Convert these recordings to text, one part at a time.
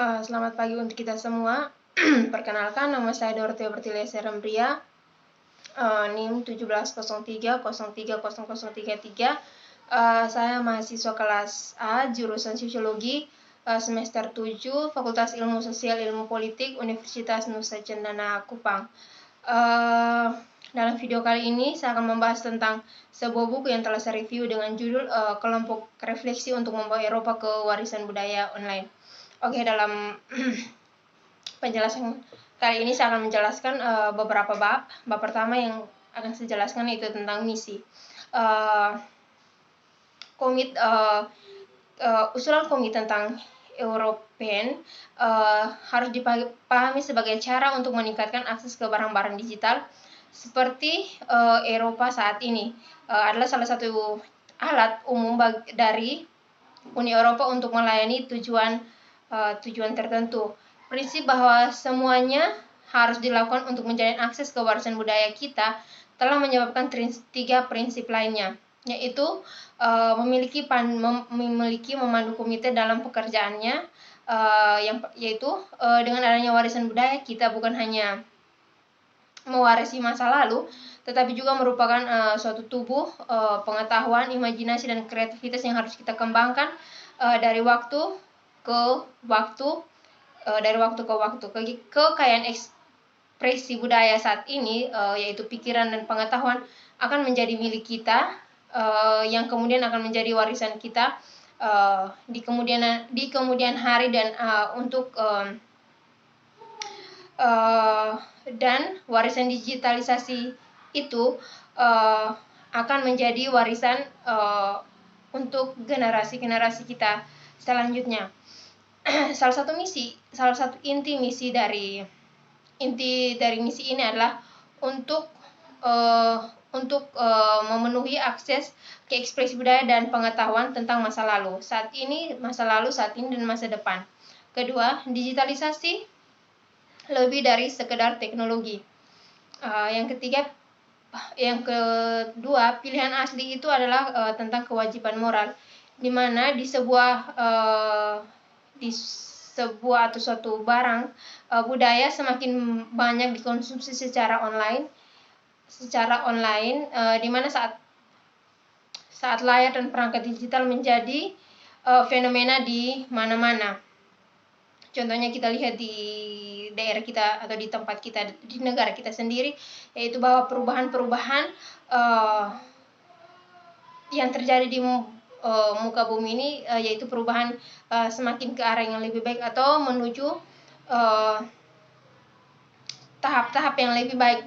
Selamat pagi untuk kita semua. Perkenalkan, nama saya Dorothea Bertilia Serembria, NIM 1703030033. Saya mahasiswa kelas A, jurusan Sosiologi, semester 7, Fakultas Ilmu Sosial Ilmu Politik, Universitas Nusa Cendana Kupang. Dalam video kali ini saya akan membahas tentang sebuah buku yang telah saya review dengan judul Kelompok Refleksi untuk Membawa Eropa ke Warisan Budaya Online. Oke, dalam penjelasan kali ini saya akan menjelaskan beberapa bab. Bab pertama yang akan saya jelaskan itu tentang misi. Usulan komite tentang European harus dipahami sebagai cara untuk meningkatkan akses ke barang-barang digital seperti Eropa saat ini adalah salah satu alat umum dari Uni Eropa untuk melayani tujuan tertentu. Prinsip bahwa semuanya harus dilakukan untuk menjalin akses ke warisan budaya kita telah menyebabkan 3 prinsip lainnya, yaitu memiliki memandu komite dalam pekerjaannya, yaitu dengan adanya warisan budaya kita bukan hanya mewarisi masa lalu, tetapi juga merupakan suatu tubuh pengetahuan, imajinasi, dan kreativitas yang harus kita kembangkan dari waktu ke waktu. Kekayaan ekspresi budaya saat ini, yaitu pikiran dan pengetahuan, akan menjadi milik kita, yang kemudian akan menjadi warisan kita di kemudian hari, dan dan warisan digitalisasi itu akan menjadi warisan untuk generasi kita selanjutnya. Salah satu inti dari misi ini adalah untuk memenuhi akses ke ekspresi budaya dan pengetahuan tentang masa lalu, saat ini, dan masa depan. Kedua, digitalisasi lebih dari sekedar teknologi. Yang kedua, pilihan asli itu adalah tentang kewajiban moral, di mana di sebuah atau suatu barang budaya semakin banyak dikonsumsi secara online, di mana saat layar dan perangkat digital menjadi fenomena di mana-mana. Contohnya kita lihat di daerah kita atau di tempat kita, di negara kita sendiri, yaitu bahwa perubahan yang terjadi di muka bumi ini, yaitu perubahan semakin ke arah yang lebih baik atau menuju tahap-tahap yang lebih baik.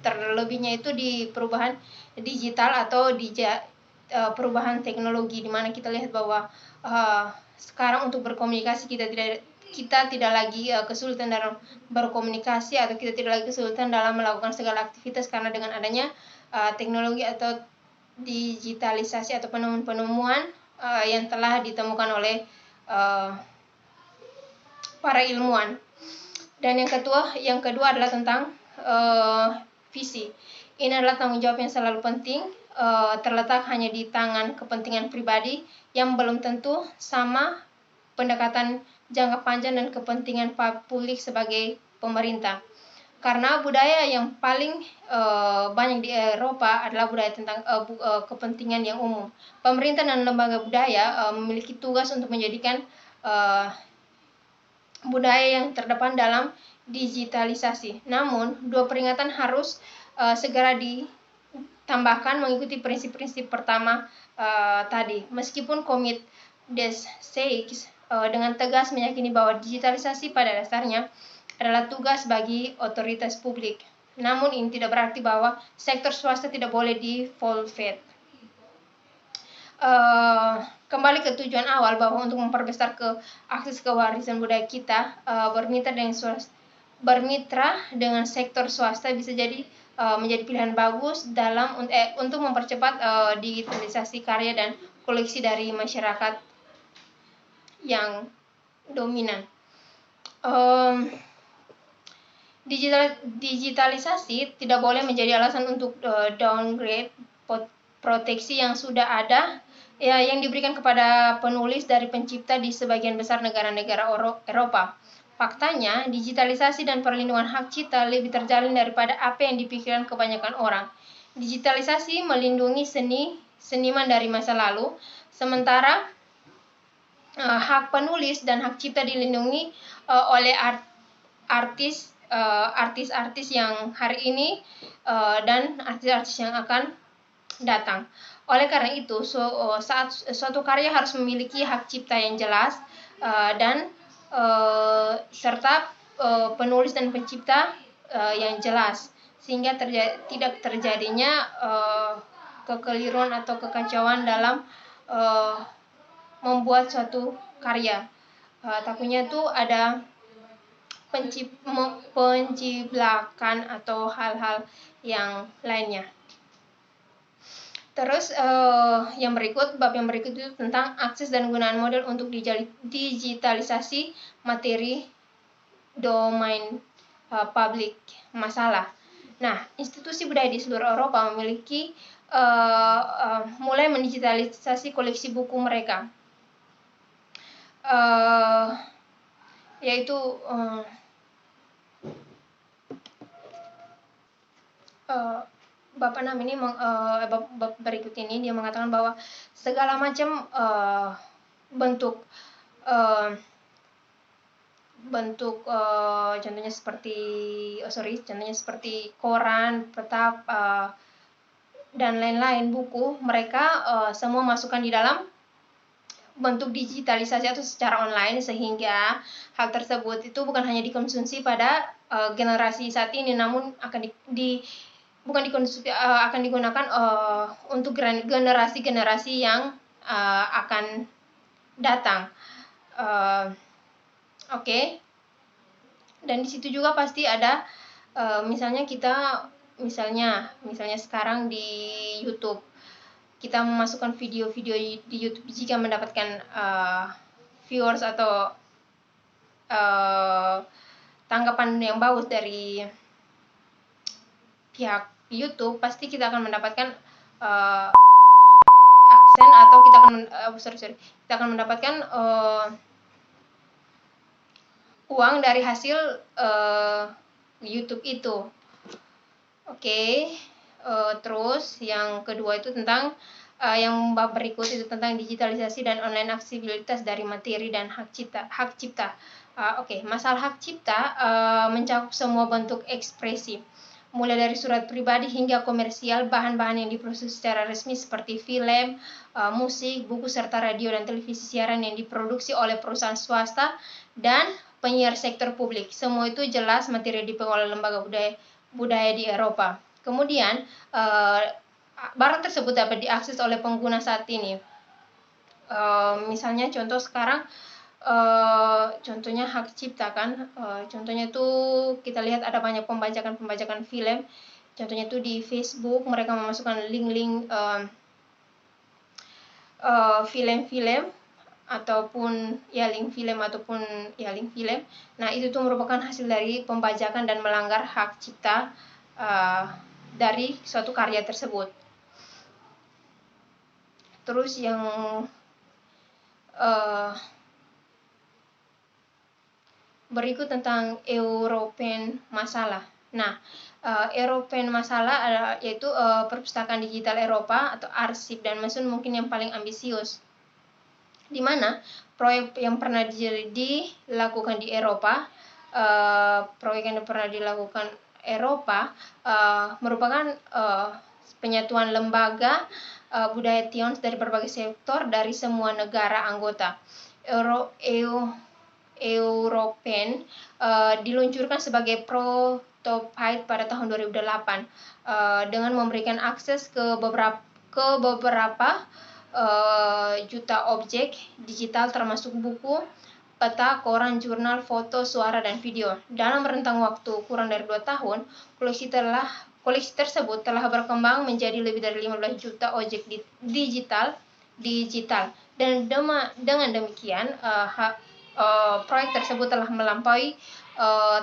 Terlebihnya itu di perubahan digital atau di perubahan teknologi, di mana kita lihat bahwa sekarang untuk berkomunikasi kita tidak lagi kesulitan dalam berkomunikasi, atau kita tidak lagi kesulitan dalam melakukan segala aktivitas karena dengan adanya teknologi atau digitalisasi atau penemuan yang telah ditemukan oleh para ilmuwan. Dan yang kedua adalah tentang visi. Ini adalah tanggung jawab yang selalu penting, terletak hanya di tangan kepentingan pribadi yang belum tentu sama pendekatan jangka panjang dan kepentingan publik sebagai pemerintah. Karena budaya yang paling banyak di Eropa adalah budaya tentang kepentingan yang umum. Pemerintah dan lembaga budaya memiliki tugas untuk menjadikan budaya yang terdepan dalam digitalisasi. Namun, 2 peringatan harus segera ditambahkan mengikuti prinsip-prinsip pertama tadi. Meskipun Komite des Seix dengan tegas meyakini bahwa digitalisasi pada dasarnya adalah tugas bagi otoritas publik, namun ini tidak berarti bahwa sektor swasta tidak boleh di-involved. Kembali ke tujuan awal, bahwa untuk memperbesar akses ke warisan budaya kita, bermitra dengan sektor swasta bisa menjadi pilihan bagus untuk mempercepat digitalisasi karya dan koleksi dari masyarakat yang dominan. Digitalisasi tidak boleh menjadi alasan untuk downgrade proteksi yang sudah ada yang diberikan kepada penulis dari pencipta di sebagian besar negara-negara Eropa. Faktanya, digitalisasi dan perlindungan hak cipta lebih terjalin daripada apa yang dipikirkan kebanyakan orang. Digitalisasi melindungi seniman dari masa lalu, sementara hak penulis dan hak cipta dilindungi oleh artis-artis yang hari ini dan artis-artis yang akan datang. Oleh karena itu, saat suatu karya harus memiliki hak cipta yang jelas dan serta penulis dan pencipta yang jelas, sehingga tidak terjadinya kekeliruan atau kekacauan dalam membuat suatu karya. Takutnya tuh ada penciblakan atau hal-hal yang lainnya. Terus bab yang berikut itu tentang akses dan gunaan model untuk digitalisasi materi domain publik masalah. Nah, institusi budaya di seluruh Eropa memiliki mulai mendigitalisasi koleksi buku mereka, yaitu Bapak Nam ini bab berikut ini dia mengatakan bahwa segala macam bentuk contohnya seperti koran, peta dan lain-lain buku mereka semua masukkan di dalam bentuk digitalisasi atau secara online, sehingga hal tersebut itu bukan hanya dikonsumsi pada generasi saat ini, namun akan akan digunakan untuk generasi-generasi yang akan datang. Oke. Dan di situ juga pasti ada misalnya sekarang di YouTube kita memasukkan video-video di YouTube jika mendapatkan viewers atau tanggapan yang bagus dari pihak YouTube, pasti kita akan mendapatkan aksen atau kita akan mendapatkan uang dari hasil YouTube itu. Oke. Terus yang kedua itu tentang yang bab berikut itu tentang digitalisasi dan online aksesibilitas dari materi dan hak cipta. Oke, masalah hak cipta mencakup semua bentuk ekspresi, mulai dari surat pribadi hingga komersial, bahan-bahan yang diproses secara resmi seperti film, musik, buku, serta radio dan televisi siaran yang diproduksi oleh perusahaan swasta dan penyiar sektor publik. Semua itu jelas materi dipengelola lembaga budaya di Eropa. Kemudian, barang tersebut dapat diakses oleh pengguna saat ini. Misalnya contoh sekarang, contohnya hak cipta kan, contohnya itu kita lihat ada banyak pembajakan film. Contohnya itu di Facebook mereka memasukkan link-link film-film ataupun link film. Nah, itu tuh merupakan hasil dari pembajakan dan melanggar hak cipta dari suatu karya tersebut. Terus yang berikut tentang European masalah. Nah, European masalah yaitu perpustakaan digital Eropa atau arsip dan mesin mungkin yang paling ambisius, di mana proyek yang pernah dilakukan di Eropa, merupakan penyatuan lembaga budaya Tions dari berbagai sektor dari semua negara anggota. European diluncurkan sebagai prototype pada tahun 2008 dengan memberikan akses ke beberapa juta objek digital termasuk buku, peta, koran, jurnal, foto, suara, dan video. Dalam rentang waktu kurang dari 2 tahun, koleksi tersebut telah berkembang menjadi lebih dari 15 juta objek digital. Dan dengan demikian, proyek tersebut telah melampaui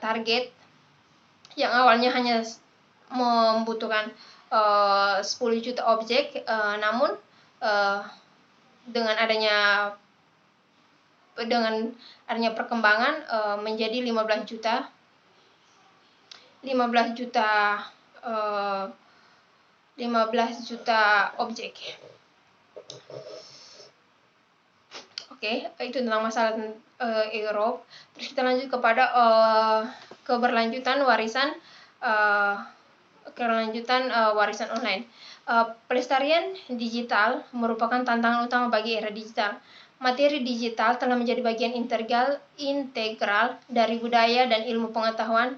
target yang awalnya hanya membutuhkan 10 juta objek, namun dengan adanya perkembangan menjadi 15 juta 15 juta objek. Oke, itu tentang masalah Europe. Terus kita lanjut kepada keberlanjutan warisan online. Pelestarian digital merupakan tantangan utama bagi era digital. Materi digital telah menjadi bagian integral dari budaya dan ilmu pengetahuan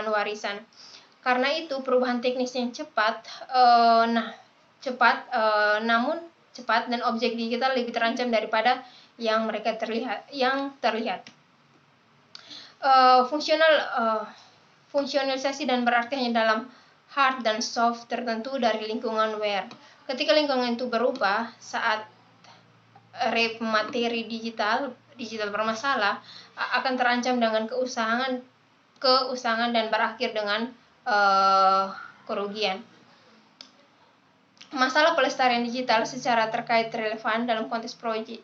warisan. Karena itu perubahan teknis yang cepat dan objek digital lebih terancam daripada yang terlihat. Fungsionalisasi dan berarti hanya dalam hard dan soft tertentu dari lingkungan where. Ketika lingkungan itu berubah saat materi digital bermasalah, akan terancam dengan keusangan dan berakhir dengan kerugian. Masalah pelestarian digital secara terkait relevan dalam konteks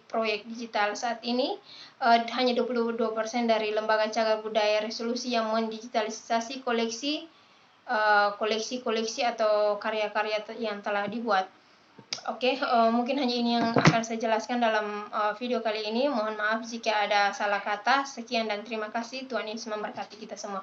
proyek digital saat ini, hanya 22% dari lembaga cagar budaya resolusi yang mendigitalisasi koleksi atau karya-karya yang telah dibuat. Oke, mungkin hanya ini yang akan saya jelaskan dalam video kali ini. Mohon maaf jika ada salah kata. Sekian dan terima kasih. Tuhan Yesus memberkati kita semua.